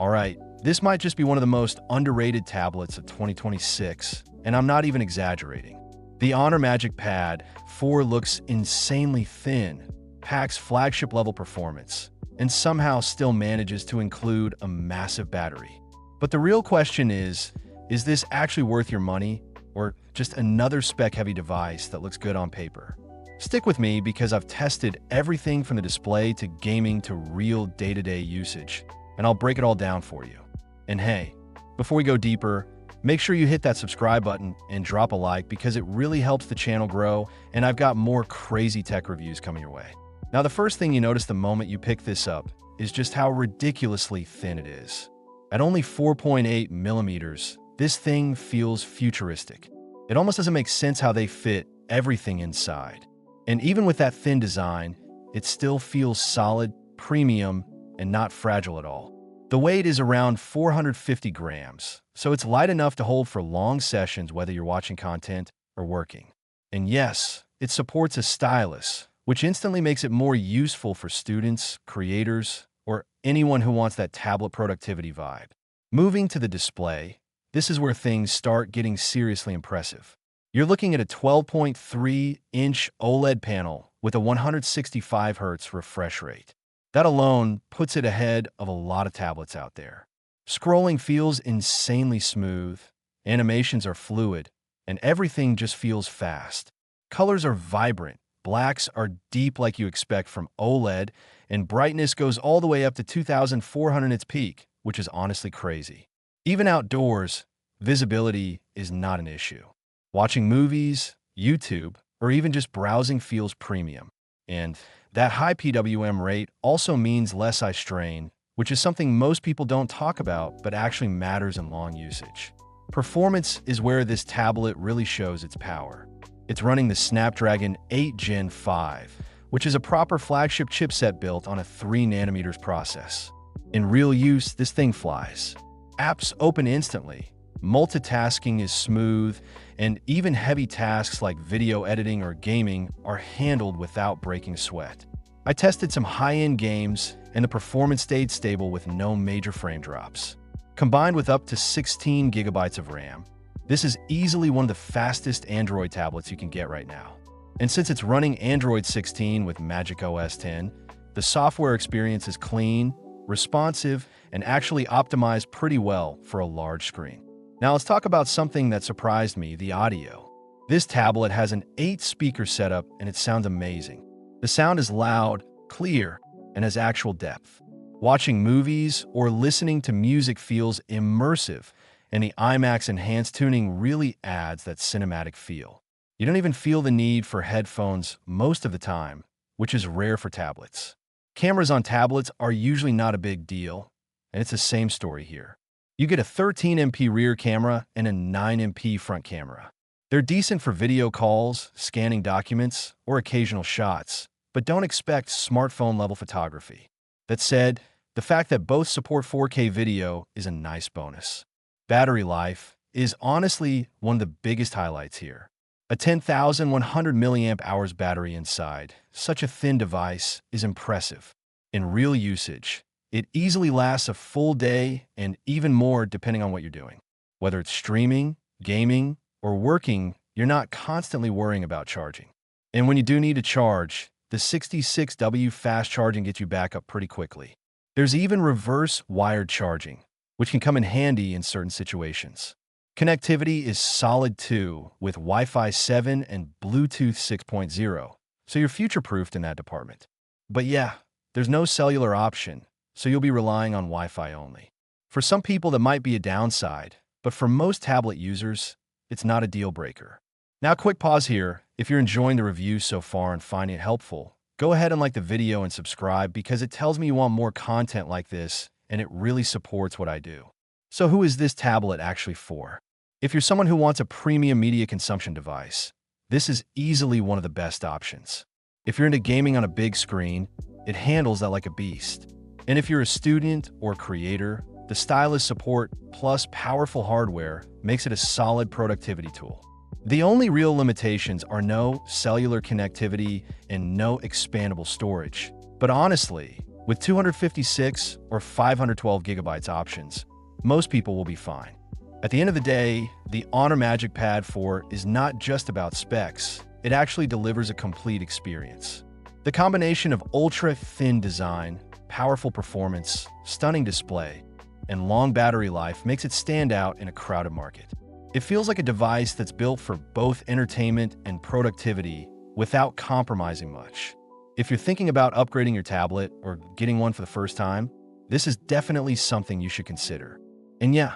Alright, this might just be one of the most underrated tablets of 2026, and I'm not even exaggerating. The Honor MagicPad 4 looks insanely thin, packs flagship-level performance, and somehow still manages to include a massive battery. But the real question is this actually worth your money, or just another spec-heavy device that looks good on paper? Stick with me because I've tested everything from the display to gaming to real day-to-day usage, and I'll break it all down for you. And hey, before we go deeper, make sure you hit that subscribe button and drop a like because it really helps the channel grow, and I've got more crazy tech reviews coming your way. Now, the first thing you notice the moment you pick this up is just how ridiculously thin it is. At only 4.8 millimeters, this thing feels futuristic. It almost doesn't make sense how they fit everything inside. And even with that thin design, it still feels solid, premium, and not fragile at all. The weight is around 450 grams, so it's light enough to hold for long sessions whether you're watching content or working. And yes, it supports a stylus, which instantly makes it more useful for students, creators, or anyone who wants that tablet productivity vibe. Moving to the display, this is where things start getting seriously impressive. You're looking at a 12.3-inch OLED panel with a 165 Hz refresh rate. That alone puts it ahead of a lot of tablets out there. Scrolling feels insanely smooth, animations are fluid, and everything just feels fast. Colors are vibrant, blacks are deep like you expect from OLED, and brightness goes all the way up to 2400 at its peak, which is honestly crazy. Even outdoors, visibility is not an issue. Watching movies, YouTube, or even just browsing feels premium. And that high PWM rate also means less eye strain, which is something most people don't talk about but actually matters in long usage. Performance is where this tablet really shows its power. It's running the Snapdragon 8 Gen 5, which is a proper flagship chipset built on a 3nm process. In real use, this thing flies. Apps open instantly, multitasking is smooth, and even heavy tasks like video editing or gaming are handled without breaking sweat. I tested some high-end games, and the performance stayed stable with no major frame drops. Combined with up to 16 gigabytes of RAM, this is easily one of the fastest Android tablets you can get right now. And since it's running Android 16 with macOS 10, the software experience is clean, responsive, and actually optimized pretty well for a large screen. Now let's talk about something that surprised me, the audio. This tablet has an 8-speaker setup and it sounds amazing. The sound is loud, clear, and has actual depth. Watching movies or listening to music feels immersive, and the IMAX enhanced tuning really adds that cinematic feel. You don't even feel the need for headphones most of the time, which is rare for tablets. Cameras on tablets are usually not a big deal, and it's the same story here. You get a 13MP rear camera and a 9MP front camera. They're decent for video calls, scanning documents, or occasional shots, but don't expect smartphone-level photography. That said, the fact that both support 4K video is a nice bonus. Battery life is honestly one of the biggest highlights here. A 10,100 mAh battery inside such a thin device is impressive. In real usage, it easily lasts a full day and even more depending on what you're doing. Whether it's streaming, gaming, or working, you're not constantly worrying about charging. And when you do need to charge, the 66W fast charging gets you back up pretty quickly. There's even reverse wired charging, which can come in handy in certain situations. Connectivity is solid too, with Wi-Fi 7 and Bluetooth 6.0, so you're future-proofed in that department. But yeah, there's no cellular option, so you'll be relying on Wi-Fi only. For some people, that might be a downside, but for most tablet users, it's not a deal breaker. Now, quick pause here. If you're enjoying the review so far and finding it helpful, go ahead and like the video and subscribe because it tells me you want more content like this, and it really supports what I do. So who is this tablet actually for? If you're someone who wants a premium media consumption device, this is easily one of the best options. If you're into gaming on a big screen, it handles that like a beast. And if you're a student or creator, the stylus support plus powerful hardware makes it a solid productivity tool. The only real limitations are no cellular connectivity and no expandable storage. But honestly, With 256 or 512 gigabytes options, most people will be fine. At the end of the day, the Honor MagicPad 4 is not just about specs, it actually delivers a complete experience. The combination of ultra-thin design, powerful performance, stunning display, and long battery life makes it stand out in a crowded market. It feels like a device that's built for both entertainment and productivity without compromising much. If you're thinking about upgrading your tablet or getting one for the first time, this is definitely something you should consider. And yeah,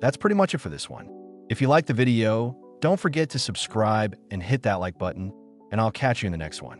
that's pretty much it for this one. If you liked the video, don't forget to subscribe and hit that like button, and I'll catch you in the next one.